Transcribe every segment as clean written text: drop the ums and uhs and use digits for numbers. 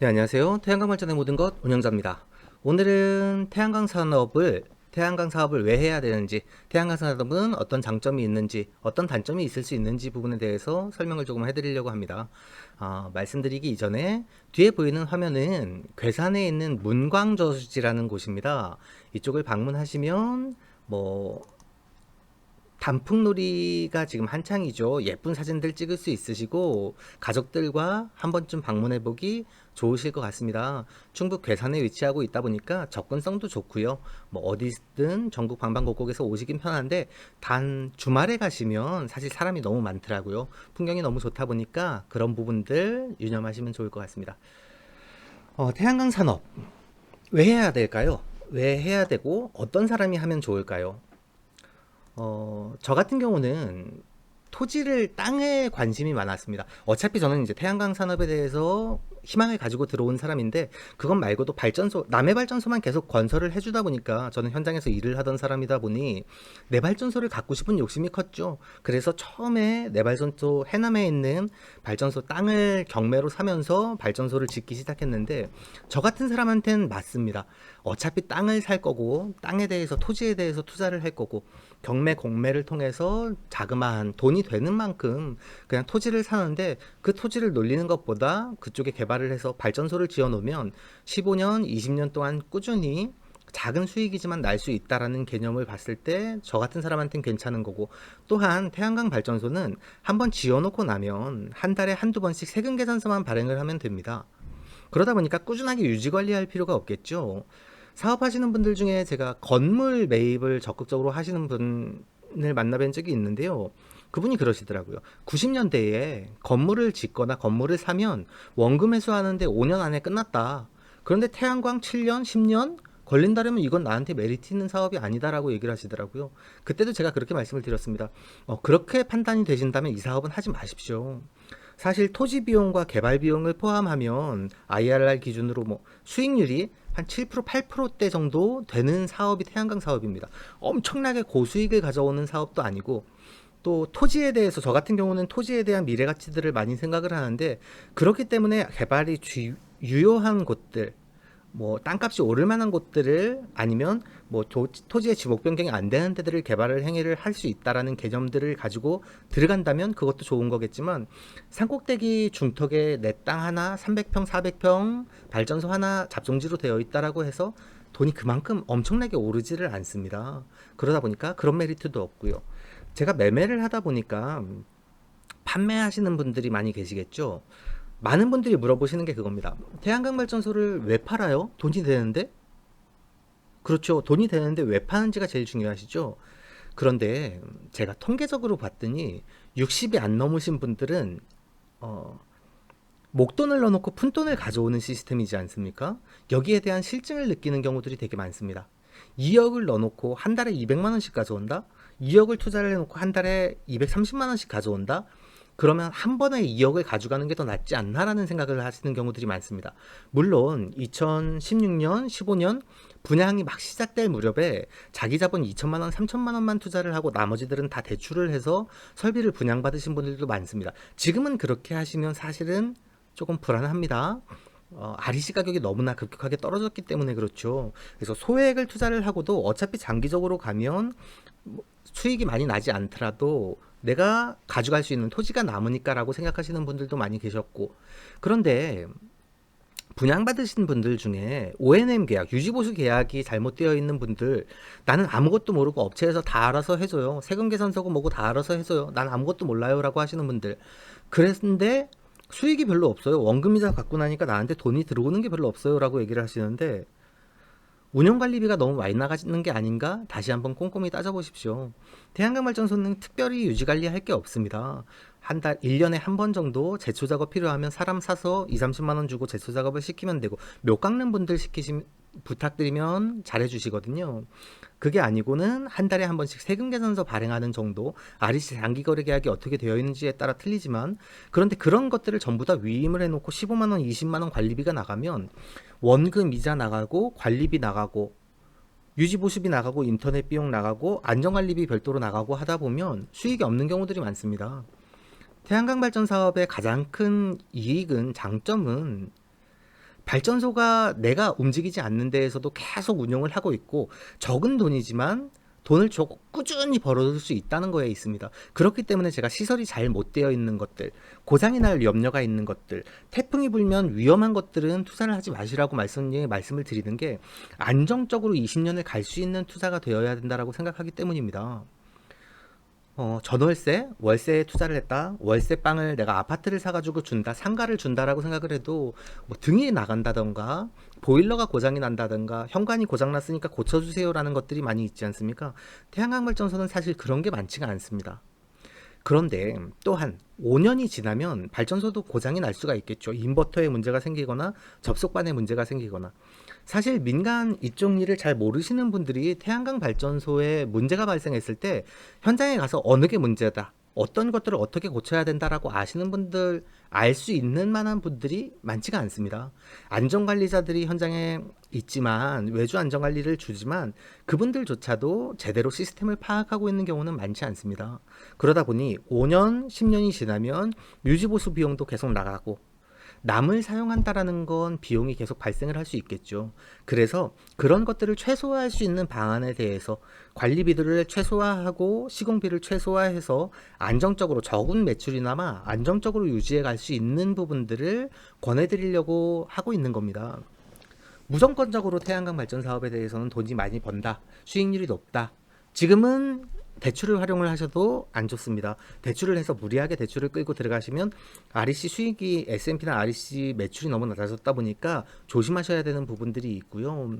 네, 안녕하세요. 태양광 발전의 모든 것 운영자입니다. 오늘은 태양광 사업을 왜 해야 되는지, 태양광 사업은 어떤 장점이 있는지, 어떤 단점이 있을 수 있는지 부분에 대해서 설명을 조금 해드리려고 합니다. 말씀드리기 이전에 뒤에 보이는 화면은 괴산에 있는 문광저수지라는 곳입니다. 이쪽을 방문하시면 단풍놀이가 지금 한창이죠. 예쁜 사진들 찍을 수 있으시고 가족들과 한 번쯤 방문해 보기 좋으실 것 같습니다. 충북 괴산에 위치하고 있다 보니까 접근성도 좋고요. 어디든 전국 방방곡곡에서 오시긴 편한데 단 주말에 가시면 사실 사람이 너무 많더라고요. 풍경이 너무 좋다 보니까 그런 부분들 유념하시면 좋을 것 같습니다. 태양광 산업 왜 해야 될까요? 왜 해야 되고 어떤 사람이 하면 좋을까요? 저 같은 경우는 땅에 관심이 많았습니다. 어차피 저는 이제 태양광 산업에 대해서 희망을 가지고 들어온 사람인데, 그것 말고도 남의 발전소만 계속 건설을 해주다 보니까 저는 현장에서 일을 하던 사람이다 보니 내 발전소를 갖고 싶은 욕심이 컸죠. 그래서 처음에 내 발전소 해남에 있는 발전소 땅을 경매로 사면서 발전소를 짓기 시작했는데, 저 같은 사람한테는 맞습니다. 어차피 땅을 살 거고, 토지에 대해서 투자를 할 거고, 경매 공매를 통해서 자그마한 돈이 되는 만큼 그냥 토지를 사는데, 그 토지를 놀리는 것보다 그쪽에 개발을 해서 발전소를 지어 놓으면 15년, 20년 동안 꾸준히 작은 수익이지만 날 수 있다라는 개념을 봤을 때 저 같은 사람한테는 괜찮은 거고, 또한 태양광 발전소는 한번 지어 놓고 나면 한 달에 한두 번씩 세금 계산서만 발행을 하면 됩니다. 그러다 보니까 꾸준하게 유지 관리할 필요가 없겠죠. 사업하시는 분들 중에 제가 건물 매입을 적극적으로 하시는 분을 만나뵌 적이 있는데요. 그분이 그러시더라고요. 90년대에 건물을 짓거나 건물을 사면 원금 회수하는데 5년 안에 끝났다. 그런데 태양광 7년, 10년 걸린다면 이건 나한테 메리트 있는 사업이 아니다라고 얘기를 하시더라고요. 그때도 제가 그렇게 말씀을 드렸습니다. 그렇게 판단이 되신다면 이 사업은 하지 마십시오. 사실 토지 비용과 개발 비용을 포함하면 IRR 기준으로 수익률이 한 7%, 8%대 정도 되는 사업이 태양광 사업입니다. 엄청나게 고수익을 가져오는 사업도 아니고, 또 토지에 대해서 저 같은 경우는 토지에 대한 미래 가치들을 많이 생각을 하는데, 그렇기 때문에 개발이 유효한 곳들, 땅값이 오를 만한 곳들을, 아니면 토지의 지목 변경이 안 되는 데들을 개발을 행위를 할 수 있다라는 개념들을 가지고 들어간다면 그것도 좋은 거겠지만, 산꼭대기 중턱에 내 땅 하나 300평 400평 발전소 하나 잡종지로 되어 있다라고 해서 돈이 그만큼 엄청나게 오르지를 않습니다. 그러다 보니까 그런 메리트도 없고요. 제가 매매를 하다 보니까 판매하시는 분들이 많이 계시겠죠. 많은 분들이 물어보시는 게 그겁니다. 태양광 발전소를 왜 팔아요? 돈이 되는데? 그렇죠. 돈이 되는데 왜 파는지가 제일 중요하시죠. 그런데 제가 통계적으로 봤더니 60이 안 넘으신 분들은 어, 목돈을 넣어놓고 푼돈을 가져오는 시스템이지 않습니까? 여기에 대한 실증을 느끼는 경우들이 되게 많습니다. 2억을 넣어놓고 한 달에 200만 원씩 가져온다? 2억을 투자를 해놓고 한 달에 230만 원씩 가져온다? 그러면 한 번에 2억을 가져가는 게 더 낫지 않나라는 생각을 하시는 경우들이 많습니다. 물론 2016년, 15년 분양이 막 시작될 무렵에 자기 자본 2천만 원, 3천만 원만 투자를 하고 나머지들은 다 대출을 해서 설비를 분양받으신 분들도 많습니다. 지금은 그렇게 하시면 사실은 조금 불안합니다. REC 가격이 너무나 급격하게 떨어졌기 때문에 그렇죠. 그래서 소액을 투자를 하고도 어차피 장기적으로 가면 수익이 많이 나지 않더라도 내가 가져갈 수 있는 토지가 남으니까라고 생각하시는 분들도 많이 계셨고, 그런데 분양받으신 분들 중에 O&M 계약, 유지보수 계약이 잘못되어 있는 분들, 나는 아무것도 모르고 업체에서 다 알아서 해줘요. 세금 계산서고 뭐고 다 알아서 해줘요. 난 아무것도 몰라요. 라고 하시는 분들. 그랬는데 수익이 별로 없어요. 원금이자 갖고 나니까 나한테 돈이 들어오는 게 별로 없어요. 라고 얘기를 하시는데, 운영관리비가 너무 많이 나가는 게 아닌가? 다시 한번 꼼꼼히 따져보십시오. 태양광 발전소는 특별히 유지관리할 게 없습니다. 1년에 한 번 정도 제초 작업 필요하면 사람 사서 2, 30만 원 주고 제초 작업을 시키면 되고, 묘 깎는 분들 부탁드리면 잘해주시거든요. 그게 아니고는 한 달에 한 번씩 세금 계산서 발행하는 정도, REC 장기거래 계약이 어떻게 되어 있는지에 따라 틀리지만, 그런데 그런 것들을 전부 다 위임을 해놓고 15만 원, 20만 원 관리비가 나가면 원금 이자 나가고 관리비 나가고 유지보수비 나가고 인터넷 비용 나가고 안전관리비 별도로 나가고 하다 보면 수익이 없는 경우들이 많습니다. 태양광 발전 사업의 가장 큰 장점은 발전소가 내가 움직이지 않는 데에서도 계속 운영을 하고 있고 적은 돈이지만 돈을 꾸준히 벌어들 수 있다는 거에 있습니다. 그렇기 때문에 제가 시설이 잘 못 되어 있는 것들, 고장이 날 염려가 있는 것들, 태풍이 불면 위험한 것들은 투자를 하지 마시라고 말씀을 드리는 게 안정적으로 20년을 갈 수 있는 투자가 되어야 된다라고 생각하기 때문입니다. 전월세, 월세에 투자를 했다. 월세방을 내가 아파트를 사가지고 준다, 상가를 준다라고 생각을 해도 뭐 등이 나간다던가 보일러가 고장이 난다던가 현관이 고장났으니까 고쳐주세요라는 것들이 많이 있지 않습니까? 태양광 발전소는 사실 그런 게 많지가 않습니다. 그런데 또한 5년이 지나면 발전소도 고장이 날 수가 있겠죠. 인버터에 문제가 생기거나 접속반에 문제가 생기거나. 사실 민간 이쪽 일을 잘 모르시는 분들이 태양광 발전소에 문제가 발생했을 때 현장에 가서 어느 게 문제다, 어떤 것들을 어떻게 고쳐야 된다라고 아시는 분들, 알 수 있는 만한 분들이 많지가 않습니다. 안전관리자들이 현장에 있지만 외주 안전관리를 주지만 그분들조차도 제대로 시스템을 파악하고 있는 경우는 많지 않습니다. 그러다 보니 5년, 10년이 지나면 유지보수 비용도 계속 나가고 남을 사용한다라는 건 비용이 계속 발생을 할 수 있겠죠. 그래서 그런 것들을 최소화할 수 있는 방안에 대해서 관리비들을 최소화하고 시공비를 최소화해서 안정적으로 적은 매출이나마 안정적으로 유지해 갈 수 있는 부분들을 권해드리려고 하고 있는 겁니다. 무조건적으로 태양광 발전 사업에 대해서는 돈이 많이 번다, 수익률이 높다. 지금은 대출을 활용을 하셔도 안 좋습니다. 대출을 해서 무리하게 대출을 끌고 들어가시면 REC 수익이 S&P나 REC 매출이 너무 낮아졌다 보니까 조심하셔야 되는 부분들이 있고요.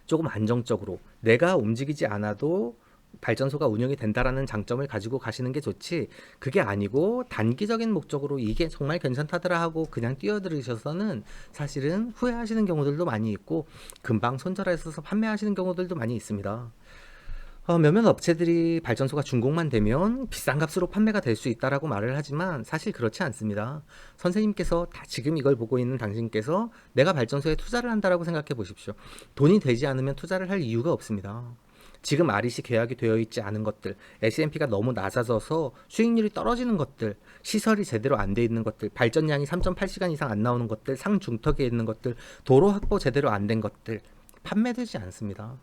조금 안정적으로 내가 움직이지 않아도 발전소가 운영이 된다라는 장점을 가지고 가시는 게 좋지, 그게 아니고 단기적인 목적으로 이게 정말 괜찮다더라 하고 그냥 뛰어들으셔서는 사실은 후회하시는 경우들도 많이 있고 금방 손절해서 판매하시는 경우들도 많이 있습니다. 몇몇 업체들이 발전소가 준공만 되면 비싼 값으로 판매가 될 수 있다라고 말을 하지만 사실 그렇지 않습니다. 선생님께서 다 지금 이걸 보고 있는 당신께서 내가 발전소에 투자를 한다라고 생각해 보십시오. 돈이 되지 않으면 투자를 할 이유가 없습니다. 지금 REC 계약이 되어 있지 않은 것들, S&P가 너무 낮아져서 수익률이 떨어지는 것들, 시설이 제대로 안 돼 있는 것들, 발전량이 3.8시간 이상 안 나오는 것들, 상중턱에 있는 것들, 도로 확보 제대로 안 된 것들 판매되지 않습니다.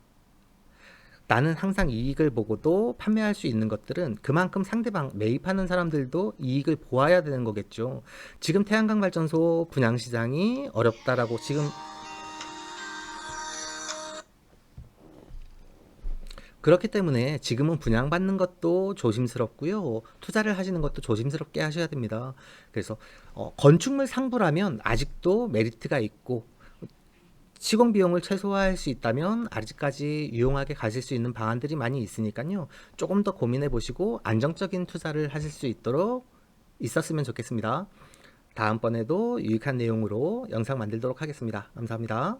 나는 항상 이익을 보고도 판매할 수 있는 것들은 그만큼 상대방 매입하는 사람들도 이익을 보아야 되는 거겠죠. 지금 태양광 발전소 분양 시장이 어렵다라고 지금 그렇기 때문에 지금은 분양받는 것도 조심스럽고요. 투자를 하시는 것도 조심스럽게 하셔야 됩니다. 그래서 건축물 상부라면 아직도 메리트가 있고 시공 비용을 최소화할 수 있다면 아직까지 유용하게 가실 수 있는 방안들이 많이 있으니까요. 조금 더 고민해 보시고 안정적인 투자를 하실 수 있도록 있었으면 좋겠습니다. 다음번에도 유익한 내용으로 영상 만들도록 하겠습니다. 감사합니다.